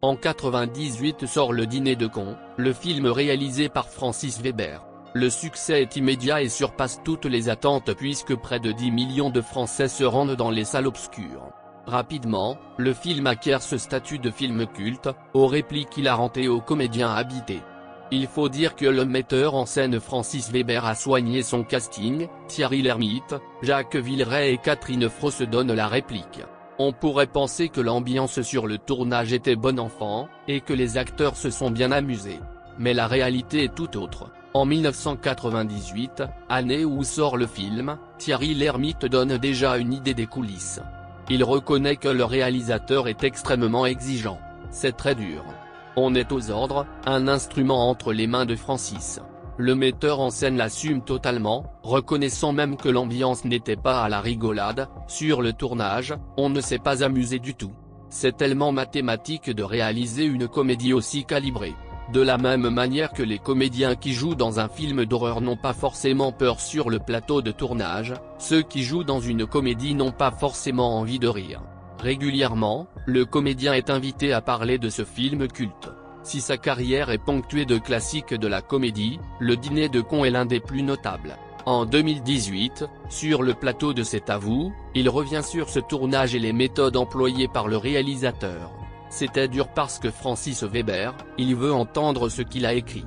En 98 sort Le Dîner de cons, le film réalisé par Francis Weber. Le succès est immédiat et surpasse toutes les attentes puisque près de 10 millions de Français se rendent dans les salles obscures. Rapidement, le film acquiert ce statut de film culte, aux répliques hilarantes et aux comédiens habités. Il faut dire que le metteur en scène Francis Weber a soigné son casting, Thierry Lhermitte, Jacques Villeray et Catherine Fro se donnent la réplique. On pourrait penser que l'ambiance sur le tournage était bon enfant, et que les acteurs se sont bien amusés. Mais la réalité est tout autre. En 1998, année où sort le film, Thierry Lhermitte donne déjà une idée des coulisses. Il reconnaît que le réalisateur est extrêmement exigeant. C'est très dur. On est aux ordres, un instrument entre les mains de Francis. Le metteur en scène l'assume totalement, reconnaissant même que l'ambiance n'était pas à la rigolade. Sur le tournage, on ne s'est pas amusé du tout. C'est tellement mathématique de réaliser une comédie aussi calibrée. De la même manière que les comédiens qui jouent dans un film d'horreur n'ont pas forcément peur sur le plateau de tournage, ceux qui jouent dans une comédie n'ont pas forcément envie de rire. Régulièrement, le comédien est invité à parler de ce film culte. Si sa carrière est ponctuée de classiques de la comédie, Le Dîner de cons est l'un des plus notables. En 2018, sur le plateau de C'est à vous, il revient sur ce tournage et les méthodes employées par le réalisateur. C'était dur parce que Francis Weber, il veut entendre ce qu'il a écrit.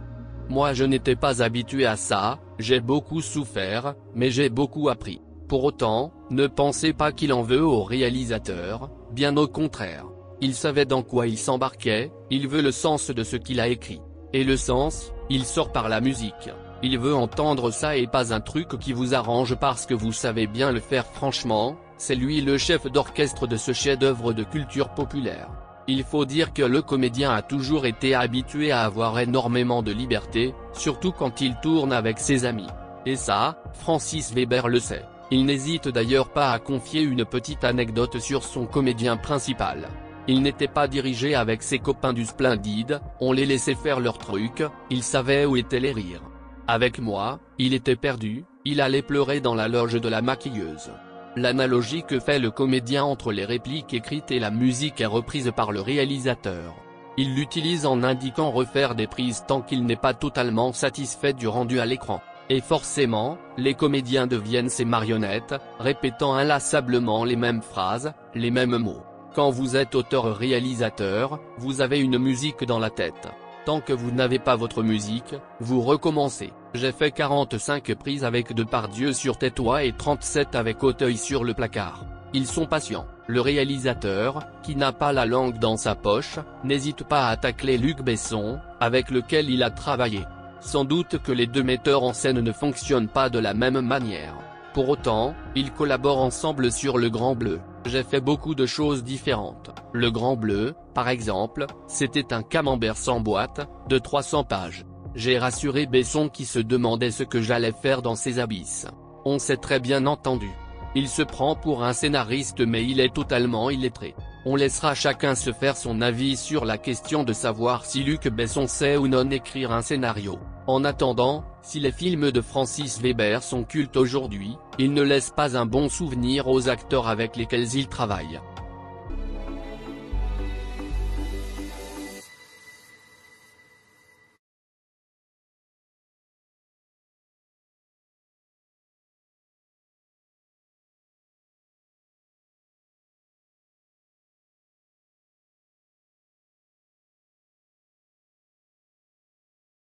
Moi je n'étais pas habitué à ça, j'ai beaucoup souffert, mais j'ai beaucoup appris. Pour autant, ne pensez pas qu'il en veut au réalisateur, bien au contraire. Il savait dans quoi il s'embarquait, il veut le sens de ce qu'il a écrit. Et le sens, il sort par la musique. Il veut entendre ça et pas un truc qui vous arrange parce que vous savez bien le faire. Franchement, c'est lui le chef d'orchestre de ce chef-d'œuvre de culture populaire. Il faut dire que le comédien a toujours été habitué à avoir énormément de liberté, surtout quand il tourne avec ses amis. Et ça, Francis Weber le sait. Il n'hésite d'ailleurs pas à confier une petite anecdote sur son comédien principal. Il n'était pas dirigé avec ses copains du Splendide, on les laissait faire leur truc, il savait où étaient les rires. Avec moi, il était perdu, il allait pleurer dans la loge de la maquilleuse. L'analogie que fait le comédien entre les répliques écrites et la musique est reprise par le réalisateur. Il l'utilise en indiquant refaire des prises tant qu'il n'est pas totalement satisfait du rendu à l'écran. Et forcément, les comédiens deviennent ses marionnettes, répétant inlassablement les mêmes phrases, les mêmes mots. Quand vous êtes auteur-réalisateur, vous avez une musique dans la tête. Tant que vous n'avez pas votre musique, vous recommencez. J'ai fait 45 prises avec Depardieu sur Tais-toi et 37 avec Auteuil sur Le Placard. Ils sont patients. Le réalisateur, qui n'a pas la langue dans sa poche, n'hésite pas à tacler Luc Besson, avec lequel il a travaillé. Sans doute que les deux metteurs en scène ne fonctionnent pas de la même manière. Pour autant, ils collaborent ensemble sur Le Grand Bleu. J'ai fait beaucoup de choses différentes. Le Grand Bleu, par exemple, c'était un camembert sans boîte, de 300 pages. J'ai rassuré Besson qui se demandait ce que j'allais faire dans ces abysses. On s'est très bien entendu. Il se prend pour un scénariste mais il est totalement illettré. On laissera chacun se faire son avis sur la question de savoir si Luc Besson sait ou non écrire un scénario. En attendant, si les films de Francis Weber sont cultes aujourd'hui, ils ne laissent pas un bon souvenir aux acteurs avec lesquels il travaille.